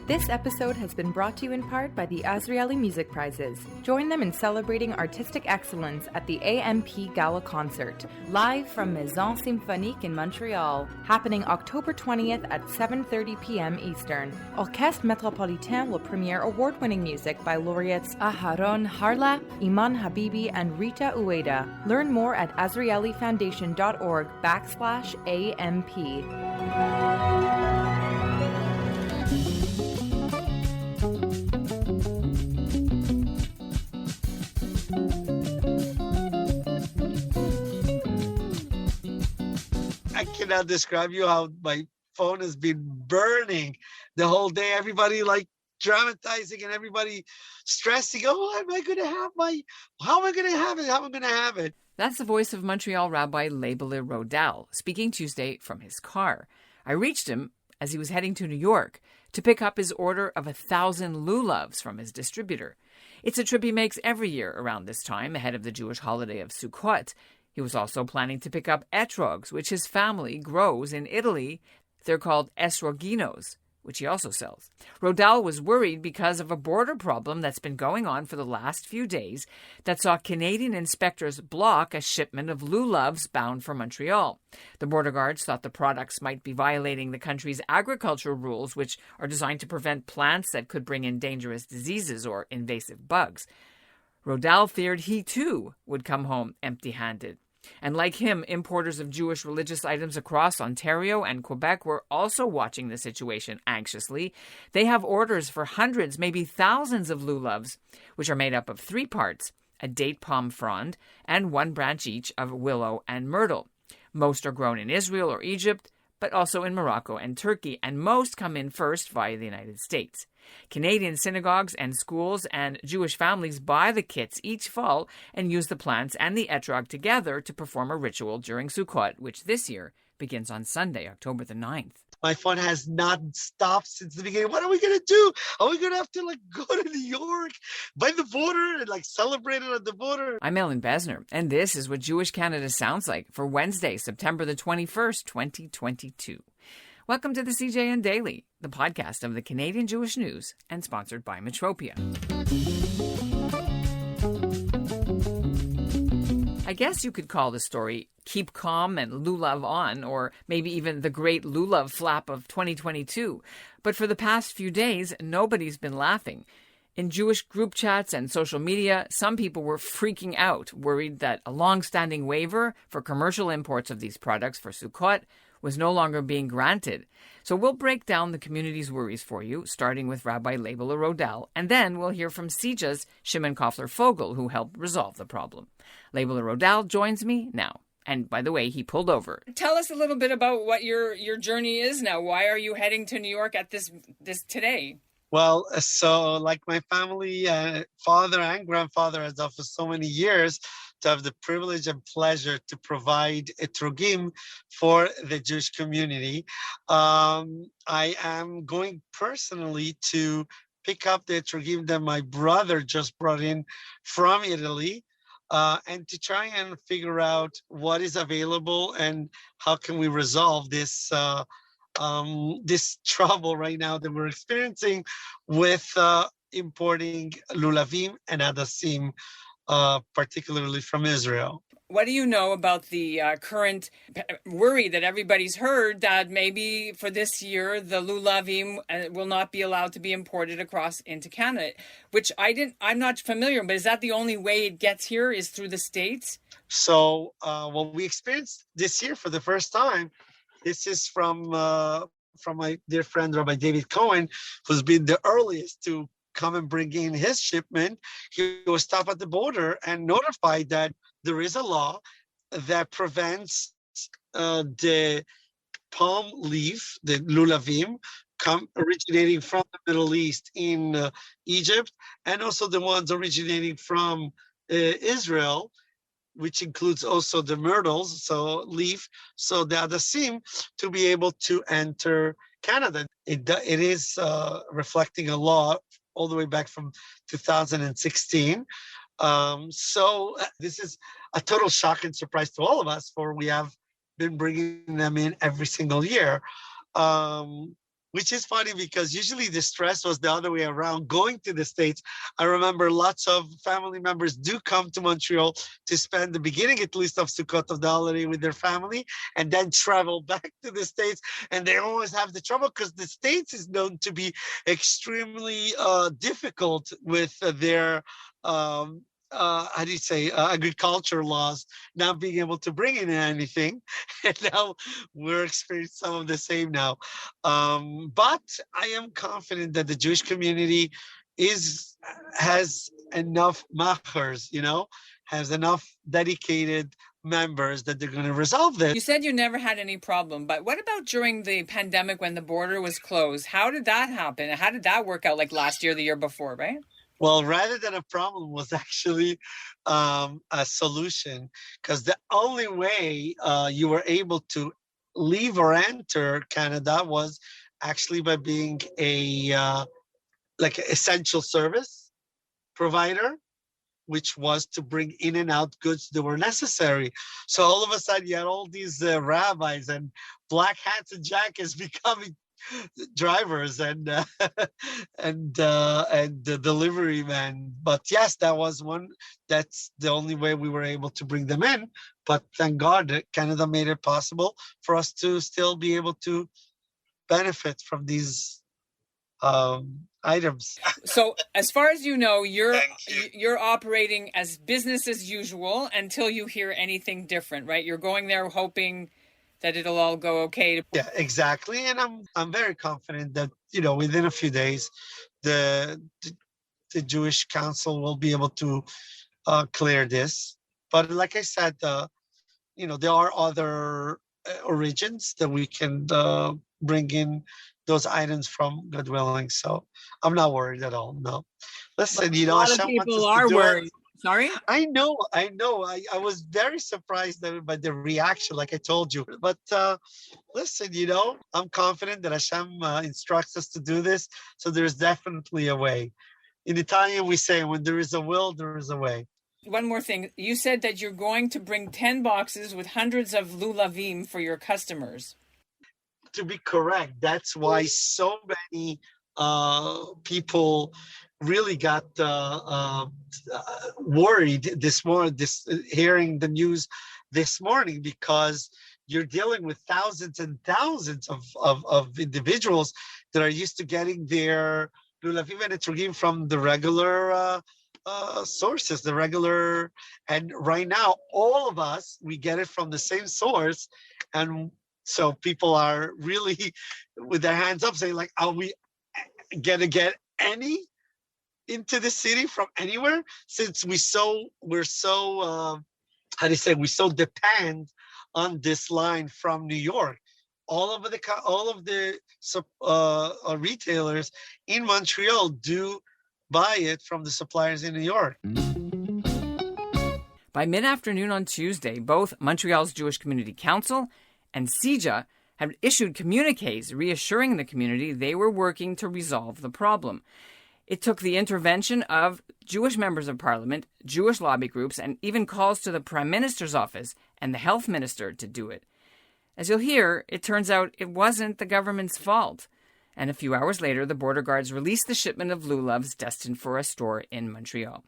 This episode has been brought to you in part by the Azrieli Music Prizes. Join them in celebrating artistic excellence at the AMP Gala Concert, live from Maison Symphonique in Montreal, happening October 20th at 7:30 p.m. Eastern. Orchestre Metropolitain will premiere award-winning music by laureates Aharon Harla, Iman Habibi, and Rita Ueda. Learn more at azrielifoundation.org/AMP. I cannot describe you how my phone has been burning the whole day. Everybody like dramatizing and everybody stressing. Oh, how am I going to have it? How am I going to have it? That's the voice of Montreal Rabbi Leibele Rodal, speaking Tuesday from his car. I reached him as he was heading to New York to pick up his order of 1,000 lulavs from his distributor. It's a trip he makes every year around this time, ahead of the Jewish holiday of Sukkot. He was also planning to pick up etrogs, which his family grows in Italy. They're called estrogenos, which he also sells. Rodal was worried because of a border problem that's been going on for the last few days that saw Canadian inspectors block a shipment of lulavs bound for Montreal. The border guards thought the products might be violating the country's agricultural rules, which are designed to prevent plants that could bring in dangerous diseases or invasive bugs. Rodal feared he, too, would come home empty-handed. And like him, importers of Jewish religious items across Ontario and Quebec were also watching the situation anxiously. They have orders for hundreds, maybe thousands of lulavs, which are made up of 3 parts, a date palm frond and 1 branch each of willow and myrtle. Most are grown in Israel or Egypt, but also in Morocco and Turkey, and most come in first via the United States. Canadian synagogues and schools and Jewish families buy the kits each fall and use the plants and the etrog together to perform a ritual during Sukkot, which this year begins on Sunday, October the 9th. My phone has not stopped since the beginning. What are we going to do? Are we going to have to go to New York by the border and celebrate it at the border? I'm Ellen Besner, and this is what Jewish Canada sounds like for Wednesday, September the 21st, 2022. Welcome to the CJN Daily, the podcast of the Canadian Jewish News and sponsored by Metropia. I guess you could call the story Keep Calm and Lulav On, or maybe even the great lulav flap of 2022. But for the past few days, nobody's been laughing. In Jewish group chats and social media, some people were freaking out, worried that a long-standing waiver for commercial imports of these products for Sukkot was no longer being granted. So we'll break down the community's worries for you, starting with Rabbi Leibele Rodal, and then we'll hear from CJA's Shimon Koffler Fogel, who helped resolve the problem. Leibele Rodal joins me now. And by the way, he pulled over. Tell us a little bit about what your journey is now. Why are you heading to New York at this today? Well, so like my family, father and grandfather has done for so many years, to have the privilege and pleasure to provide etrogim for the Jewish community. I am going personally to pick up the etrogim that my brother just brought in from Italy, and to try and figure out what is available and how can we resolve this this trouble right now that we're experiencing with importing lulavim and hadassim, particularly from Israel. What do you know about the current worry that everybody's heard that maybe for this year the lulavim will not be allowed to be imported across into Canada, which I'm not familiar, but is that the only way it gets here is through the States? So what we experienced this year for the first time, this is from my dear friend Rabbi David Cohen, who's been the earliest to come and bring in his shipment. He was stopped at the border and notified that there is a law that prevents the palm leaf, the lulavim, originating from the Middle East in Egypt, and also the ones originating from Israel, which includes also the myrtles, so leaf, so the hadassim, to be able to enter Canada. It is reflecting a law all the way back from 2016. So this is a total shock and surprise to all of us, for we have been bringing them in every single year. which is funny because usually the stress was the other way around. Going to the States, I remember lots of family members do come to Montreal to spend the beginning, at least, of Sukkot, of the holiday, with their family, and then travel back to the States. And they always have the trouble because the States is known to be extremely difficult with their how do you say, agriculture laws, not being able to bring in anything. And now we're experiencing some of the same now. But I am confident that the Jewish community has enough machers, has enough dedicated members that they're going to resolve this. You said you never had any problem, but what about during the pandemic when the border was closed? How did that happen? How did that work out, like last year, the year before, right? Well, rather than a problem was actually a solution, because the only way you were able to leave or enter Canada was actually by being like an essential service provider, which was to bring in and out goods that were necessary. So all of a sudden, you had all these rabbis and black hats and jackets becoming drivers and the delivery man. But yes, that's the only way we were able to bring them in. But thank God that Canada made it possible for us to still be able to benefit from these items. So as far as you know, you're operating as business as usual until you hear anything different, right? You're going there hoping that it'll all go okay. Yeah, exactly. And I'm very confident that, within a few days, the Jewish Council will be able to clear this. But like I said, there are other origins that we can bring in those items from, God willing. So I'm not worried at all. No. Listen, a lot of people are worried. Sorry? I know. I was very surprised by the reaction, like I told you. But listen, I'm confident that Hashem instructs us to do this. So there's definitely a way. In Italian, we say, when there is a will, there is a way. One more thing. You said that you're going to bring 10 boxes with hundreds of lulavim for your customers. To be correct, that's why so many people really got worried this morning, hearing the news this morning, because you're dealing with thousands and thousands of individuals that are used to getting their lulavim and etrogim from the regular sources, and right now, all of us, we get it from the same source. And so people are really with their hands up saying, like, are we going to get any into the city from anywhere, since we so depend on this line from New York? All of the retailers in Montreal do buy it from the suppliers in New York. By mid-afternoon on Tuesday, both Montreal's Jewish Community Council and CIJA had issued communiques reassuring the community they were working to resolve the problem. It took the intervention of Jewish members of parliament, Jewish lobby groups, and even calls to the Prime Minister's office and the Health Minister to do it. As you'll hear, it turns out it wasn't the government's fault. And a few hours later, the border guards released the shipment of lulavs destined for a store in Montreal.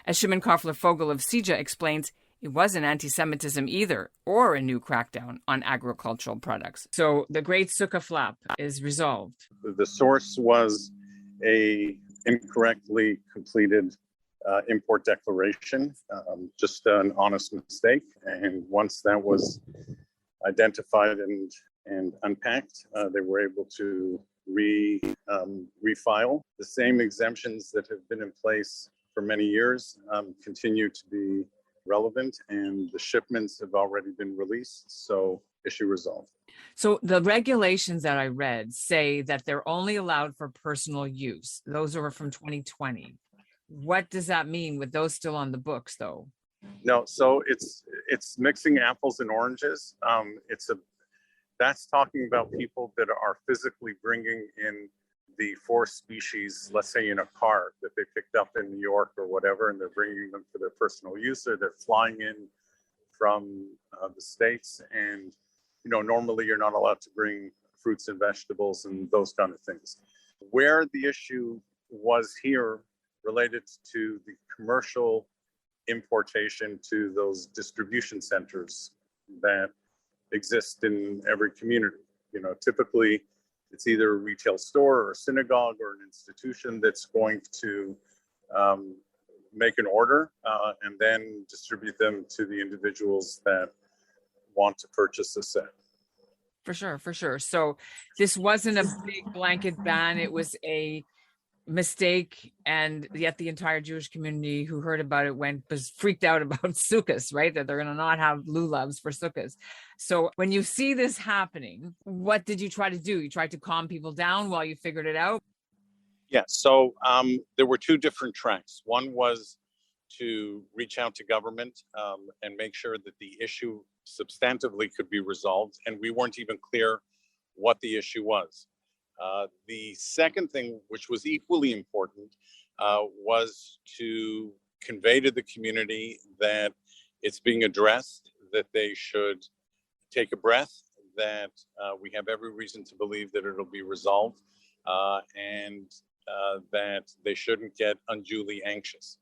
As Shimon Koffler Fogel of CIJA explains, it wasn't anti-Semitism either, or a new crackdown on agricultural products. So the Great Sukkah flap is resolved. The source was a incorrectly completed import declaration, just an honest mistake. And once that was identified and unpacked, they were able to refile. The same exemptions that have been in place for many years continue to be relevant, and the shipments have already been released, so issue resolved. So the regulations that I read say that they're only allowed for personal use. Those are from 2020. What does that mean with those still on the books, though? No, so it's mixing apples and oranges. That's talking about people that are physically bringing in the four species, let's say in a car that they picked up in New York or whatever, and they're bringing them for their personal use, or they're flying in from the States. And, normally you're not allowed to bring fruits and vegetables and those kind of things. Where the issue was here related to the commercial importation to those distribution centers that exist in every community. Typically it's either a retail store or a synagogue or an institution that's going to make an order and then distribute them to the individuals that want to purchase a set. For sure. So this wasn't a big blanket ban. It was a mistake, and yet the entire Jewish community who heard about it was freaked out about Sukkot, right? That they're going to not have lulavs for Sukkot. So when you see this happening, what did you try to do? You tried to calm people down while you figured it out? Yeah, so there were two different tracks. One was to reach out to government and make sure that the issue substantively could be resolved, and we weren't even clear what the issue was. The second thing, which was equally important, was to convey to the community that it's being addressed, that they should take a breath, that we have every reason to believe that it'll be resolved, and that they shouldn't get unduly anxious.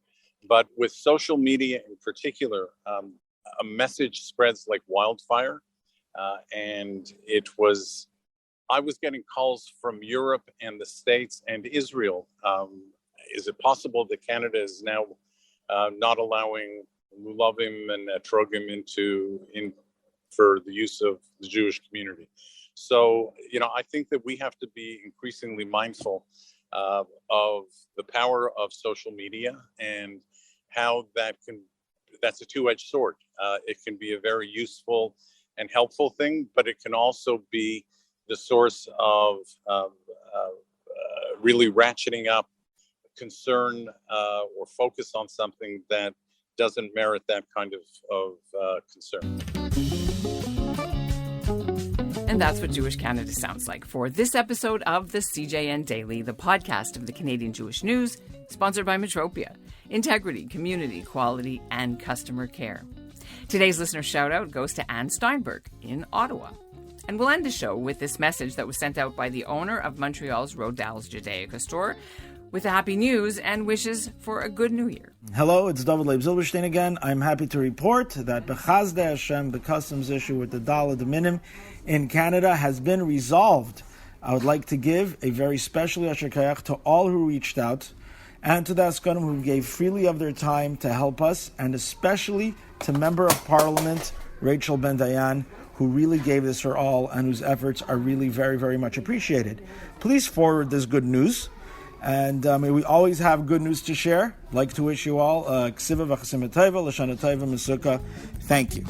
But with social media in particular, a message spreads like wildfire, and I was getting calls from Europe and the States and Israel. Is it possible that Canada is now not allowing lulavim and etrogim in for the use of the Jewish community? So, I think that we have to be increasingly mindful of the power of social media and how that's a two-edged sword. It can be a very useful and helpful thing, but it can also be the source of really ratcheting up concern or focus on something that doesn't merit that kind of concern. And that's what Jewish Canada sounds like for this episode of the CJN Daily, the podcast of the Canadian Jewish News, sponsored by Metropia. Integrity, community, quality, and customer care. Today's listener shout-out goes to Anne Steinberg in Ottawa. And we'll end the show with this message that was sent out by the owner of Montreal's Rodal's Judaica store with the happy news and wishes for a good new year. Hello, it's Rabbi Leibele Rodal again. I'm happy to report that B'chazdei Hashem, the customs issue with the dollar de minim in Canada has been resolved. I would like to give a very special Yasher Kayach to all who reached out and to the Askanim who gave freely of their time to help us, and especially to Member of Parliament Rachel Ben Dayan, who really gave this her all and whose efforts are really very, very much appreciated. Please forward this good news. And may we always have good news to share. I'd like to wish you all Ksiva v'chasim tova, l'shana tova, Sukkot. Thank you.